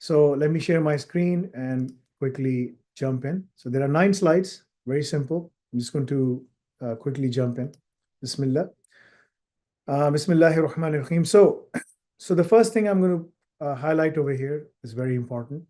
So let me share my screen and quickly jump in. So there are 9 slides, very simple. I'm just going to quickly jump in. Bismillah. Bismillahir Rahmanir Rahim. So the first thing I'm going to highlight over here is very important.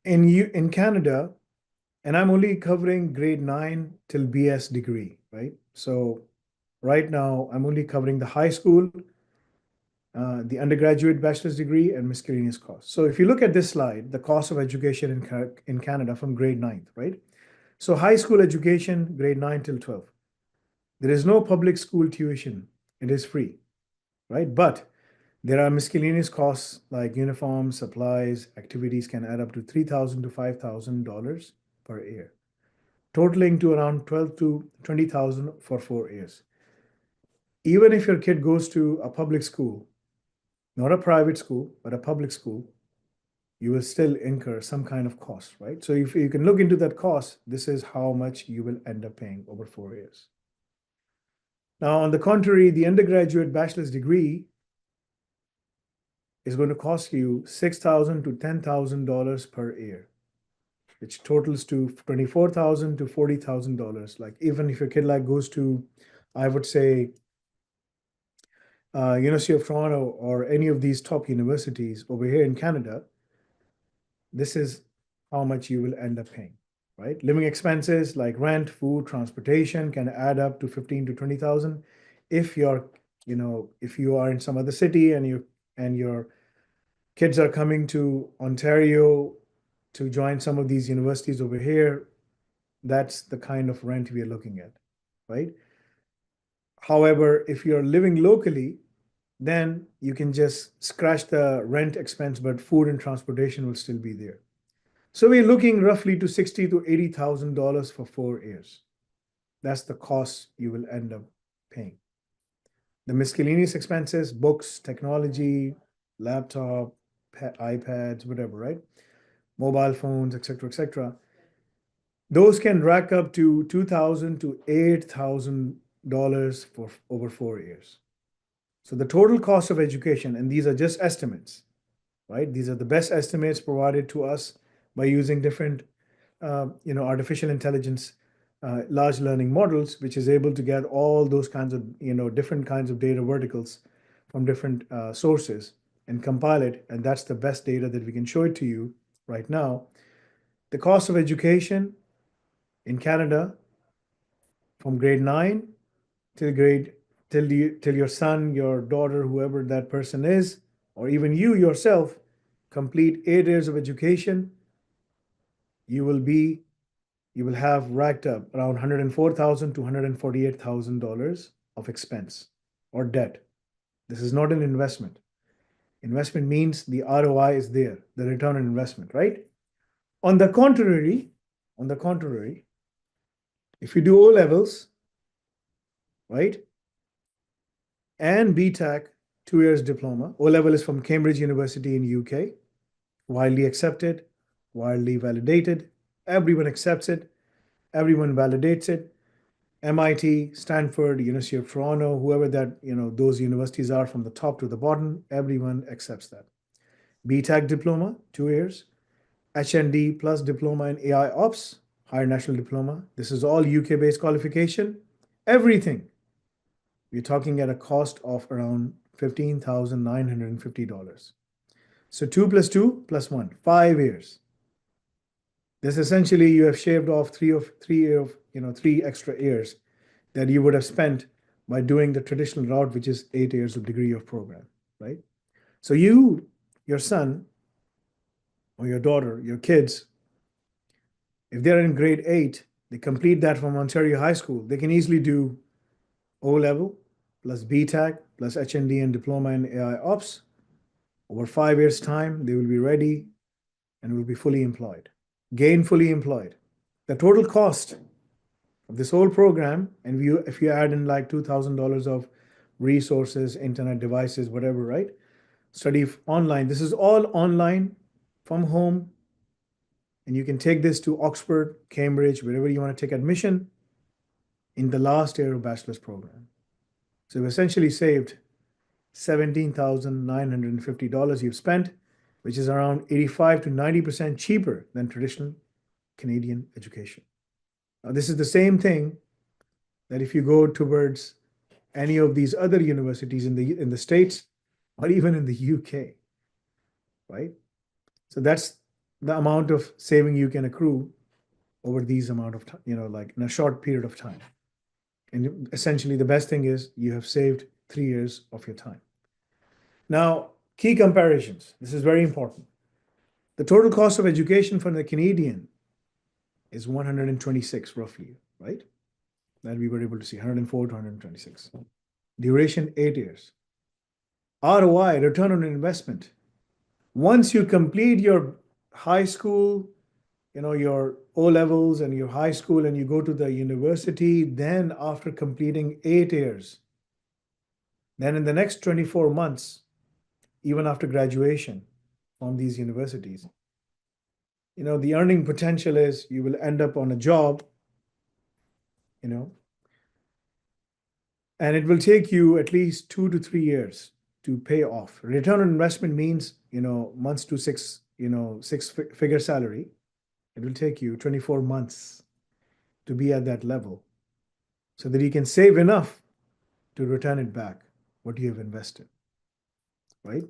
In Canada, and I'm only covering grade 9 till BS degree, right? So right now, I'm only covering the high school, the undergraduate bachelor's degree, and miscellaneous costs. So if you look at this slide, the cost of education in Canada from grade 9th, right? So high school education, grade 9 till 12. There is no public school tuition. It is free, right? But there are miscellaneous costs like uniforms, supplies, activities can add up to $3,000 to $5,000 per year, totaling to around $12,000 to $20,000 for 4 years. Even if your kid goes to a public school, not a private school, but a public school, you will still incur some kind of cost, right? So if you can look into that cost, this is how much you will end up paying over 4 years. Now, on the contrary, the undergraduate bachelor's degree is going to cost you $6,000 to $10,000 per year, which totals to $24,000 to $40,000. Like even if your kid goes to, I would say, University of Toronto or any of these top universities over here in Canada, this is how much you will end up paying, right? Living expenses like rent, food, transportation can add up to 15 to 20,000. If if you are in some other city and your kids are coming to Ontario to join some of these universities over here, that's the kind of rent we are looking at, right? However, if you're living locally, then you can just scratch the rent expense, but food and transportation will still be there. So we're looking roughly to $60,000 to $80,000 for 4 years. That's the cost you will end up paying. The miscellaneous expenses, books, technology, laptop, iPads, whatever, right? Mobile phones, etc., those can rack up to $2,000 to $8,000 for over 4 years. So the total cost of education, and these are just estimates, right? These are the best estimates provided to us by using different, artificial intelligence, large learning models, which is able to get all those kinds of, different kinds of data verticals from different sources and compile it. And that's the best data that we can show it to you right now. The cost of education in Canada from grade 9 till your son, your daughter, whoever that person is, or even you yourself, complete 8 years of education, you will have racked up around $104,000 to $148,000 of expense or debt. This is not an investment. Investment means the ROI is there, the return on investment, right? On the contrary, if you do O levels, right, and BTech, 2 years diploma. O level is from Cambridge University in UK, widely accepted, widely validated. Everyone accepts it, everyone validates it. MIT, Stanford, University of Toronto, whoever that, those universities are from the top to the bottom, everyone accepts that. BTech diploma, 2 years. HND plus diploma in AI Ops, higher national diploma. This is all UK-based qualification. Everything. We're talking at a cost of around $15,950. So 2 plus 2 plus 1, 5 years. This essentially you have shaved off three extra years that you would have spent by doing the traditional route, which is 8 years of degree of program, right? So your son or your daughter, your kids, if they're in grade 8, they complete that from Ontario High School, they can easily do O level plus BTech plus HND and diploma in AI Ops. Over 5 years' time, they will be ready and will be fully employed, gainfully employed. The total cost of this whole program, and if you add in like $2,000 of resources, internet devices, whatever, right? Study online. This is all online from home. And you can take this to Oxford, Cambridge, wherever you want to take admission in the last year of bachelor's program. So you've essentially saved $17,950 you've spent which is around 85 to 90% cheaper than traditional Canadian education. Now, this is the same thing that if you go towards any of these other universities in the States or even in the UK, right? So that's the amount of saving you can accrue over these amount of time, like in a short period of time. And essentially, the best thing is you have saved 3 years of your time. Now, key comparisons. This is very important. The total cost of education for the Canadian is 126 roughly, right? That we were able to see, 104 to 126. Duration, 8 years. ROI, return on investment. Once you complete your high school, your O levels and your high school, and you go to the university, then after completing 8 years, then in the next 24 months, even after graduation from these universities, the earning potential is you will end up on a job, and it will take you at least 2 to 3 years to pay off. Return on investment means, months to six-figure salary. It will take you 24 months to be at that level so that you can save enough to return it back, what you have invested, right?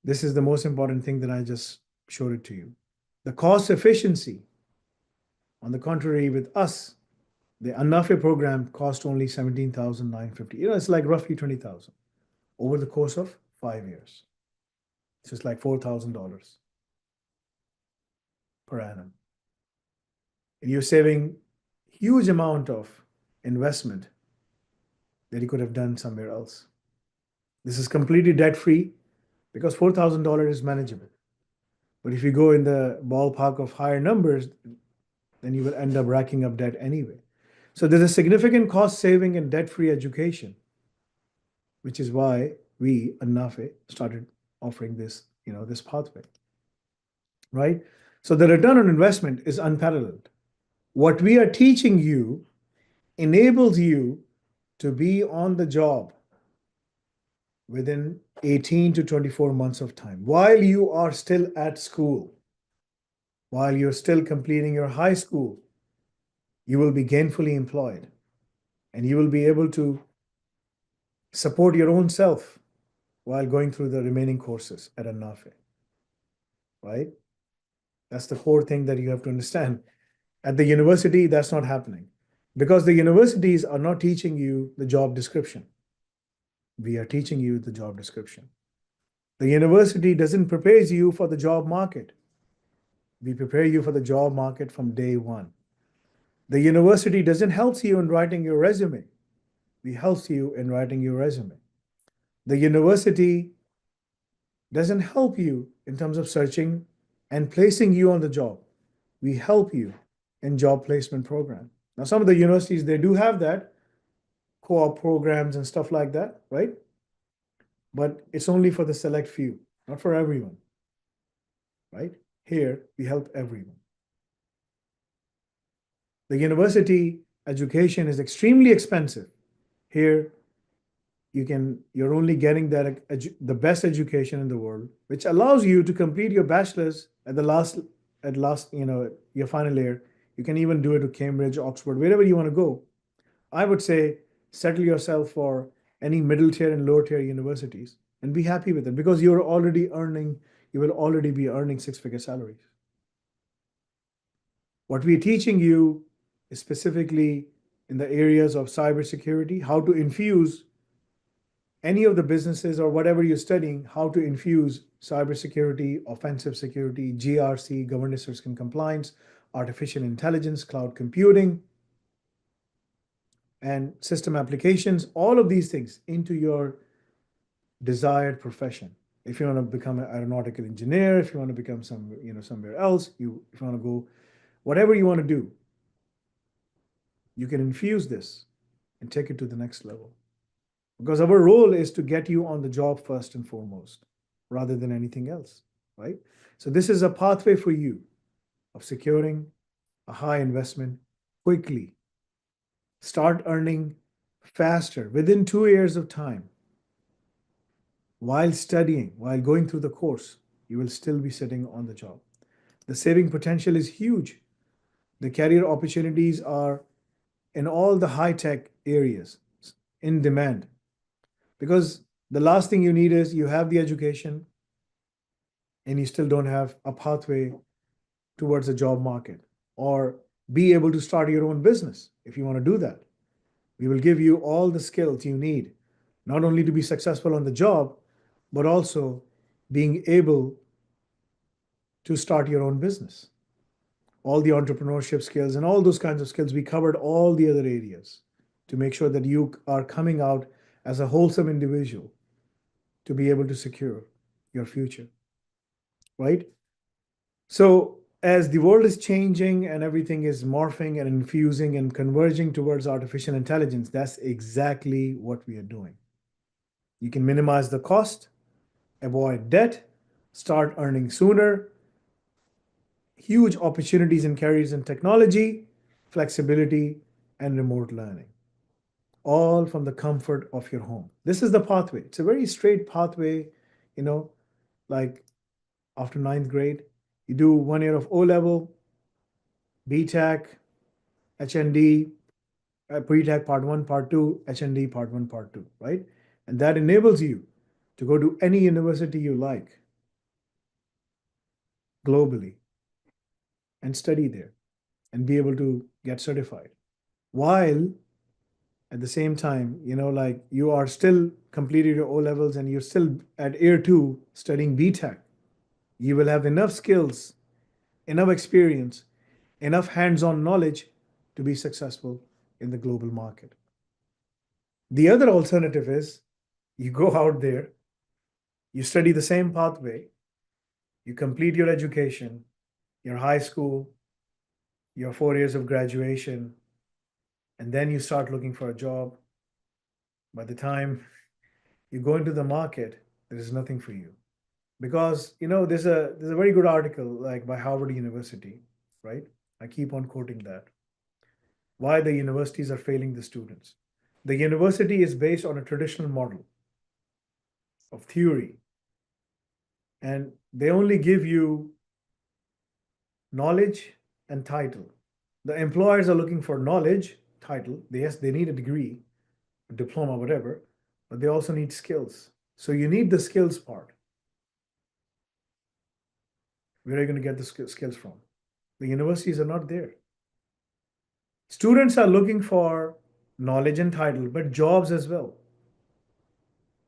This is the most important thing that I just showed it to you. The cost efficiency, on the contrary, with us, the alnafi program cost only 17,950. It's like roughly 20,000 over the course of 5 years. It's just like $4,000 per annum. And you're saving huge amount of investment that you could have done somewhere else. This is completely debt-free because $4,000 is manageable. But if you go in the ballpark of higher numbers, then you will end up racking up debt anyway. So there's a significant cost saving in debt-free education, which is why we, Nafi, started offering this, this pathway, right? So the return on investment is unparalleled. What we are teaching you enables you to be on the job within 18 to 24 months of time, while you are still at school, while you're still completing your high school. You will be gainfully employed and you will be able to support your own self while going through the remaining courses at Nafi, right? That's the core thing that you have to understand. At the university, that's not happening because the universities are not teaching you the job description. We are teaching you the job description. The university doesn't prepare you for the job market. We prepare you for the job market from day one. The university doesn't help you in writing your resume. We help you in writing your resume. The university doesn't help you in terms of searching and placing you on the job. We help you in job placement program. Now, some of the universities, they do have that, co-op programs and stuff like that, right? But it's only for the select few, not for everyone, right? Here, we help everyone. The university education is extremely expensive. Here, you're only getting the best education in the world, which allows you to complete your bachelor's at last, your final year. You can even do it to Cambridge, Oxford, wherever you want to go. I would say settle yourself for any middle tier and lower tier universities and be happy with it because you will already be earning six-figure salaries. What we're teaching you is specifically in the areas of cybersecurity, how to infuse any of the businesses or whatever you're studying, how to infuse cybersecurity, offensive security, GRC, governance, risk and compliance, artificial intelligence, cloud computing, and system applications, all of these things into your desired profession. If you want to become an aeronautical engineer, if you want to become somewhere else, if you want to go, whatever you want to do, you can infuse this and take it to the next level. Because our role is to get you on the job first and foremost, rather than anything else, right? So this is a pathway for you of securing a high investment quickly. Start earning faster within 2 years of time while studying, while going through the course, you will still be sitting on the job. The saving potential is huge. The career opportunities are in all the high tech areas in demand, because the last thing you need is you have the education and you still don't have a pathway towards the job market or be able to start your own business. If you want to do that, we will give you all the skills you need, not only to be successful on the job, but also being able to start your own business. All the entrepreneurship skills and all those kinds of skills, we covered all the other areas to make sure that you are coming out as a wholesome individual to be able to secure your future, right? So, as the world is changing and everything is morphing and infusing and converging towards artificial intelligence, that's exactly what we are doing. You can minimize the cost, avoid debt, start earning sooner, huge opportunities in careers in technology, flexibility, and remote learning, all from the comfort of your home. This is the pathway. It's a very straight pathway, you know, like after ninth grade, you do 1 year of O level, BTech, HND, pre-tech part one, part two, HND part one, part two, right? And that enables you to go to any university you like globally and study there and be able to get certified. While at the same time, like you are still completed your O levels and you're still at year two studying BTech, you will have enough skills, enough experience, enough hands-on knowledge to be successful in the global market. The other alternative is you go out there, you study the same pathway, you complete your education, your high school, your 4 years of graduation, and then you start looking for a job. By the time you go into the market, there is nothing for you. Because there's a very good article like by Harvard University, right? I keep on quoting that. Why the universities are failing the students. The university is based on a traditional model of theory, and they only give you knowledge and title. The employers are looking for knowledge, title. Yes, they need a degree, a diploma, whatever, but they also need skills. So you need the skills part. Where are you going to get the skills from? The universities are not there. Students are looking for knowledge and title, but jobs as well.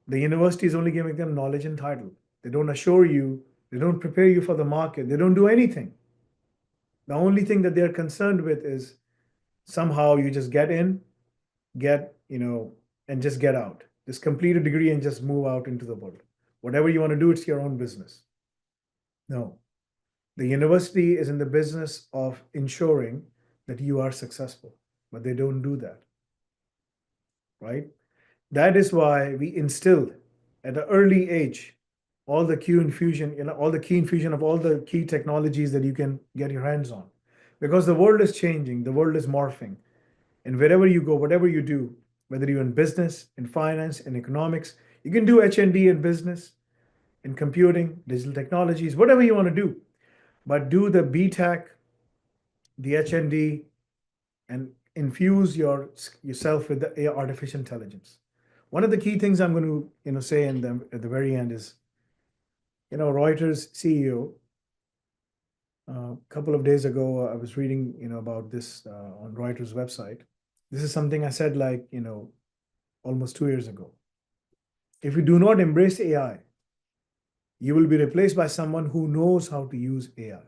The university is only giving them knowledge and title. They don't assure you, they don't prepare you for the market, they don't do anything. The only thing that they're concerned with is somehow you just get in, and just get out. Just complete a degree and just move out into the world. Whatever you want to do, it's your own business. No. The university is in the business of ensuring that you are successful, but they don't do that, right? That is why we instilled at an early age all the key infusion, all the key infusion of all the key technologies that you can get your hands on. Because the world is changing, the world is morphing. And wherever you go, whatever you do, whether you're in business, in finance, in economics, you can do HND in business, in computing, digital technologies, whatever you want to do. But do the BTech, the HND, and infuse yourself with the artificial intelligence. One of the key things I'm going to say at the very end is, Reuters CEO. A couple of days ago, I was reading, about this on Reuters website. This is something I said almost 2 years ago. If you do not embrace AI, you will be replaced by someone who knows how to use AI.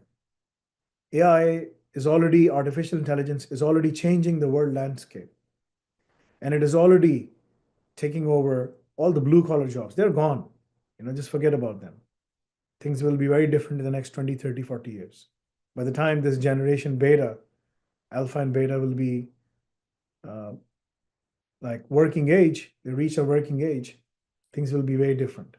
AI is already, artificial intelligence is already changing the world landscape. And it is already taking over all the blue collar jobs. They're gone. Just forget about them. Things will be very different in the next 20, 30, 40 years. By the time this generation beta, alpha and beta will be like working age, they reach a working age, things will be very different.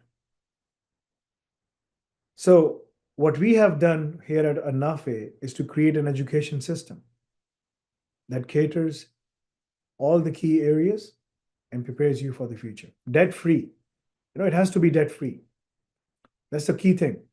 So what we have done here at Nafi is to create an education system that caters all the key areas and prepares you for the future. Debt free. it has to be debt free. That's the key thing.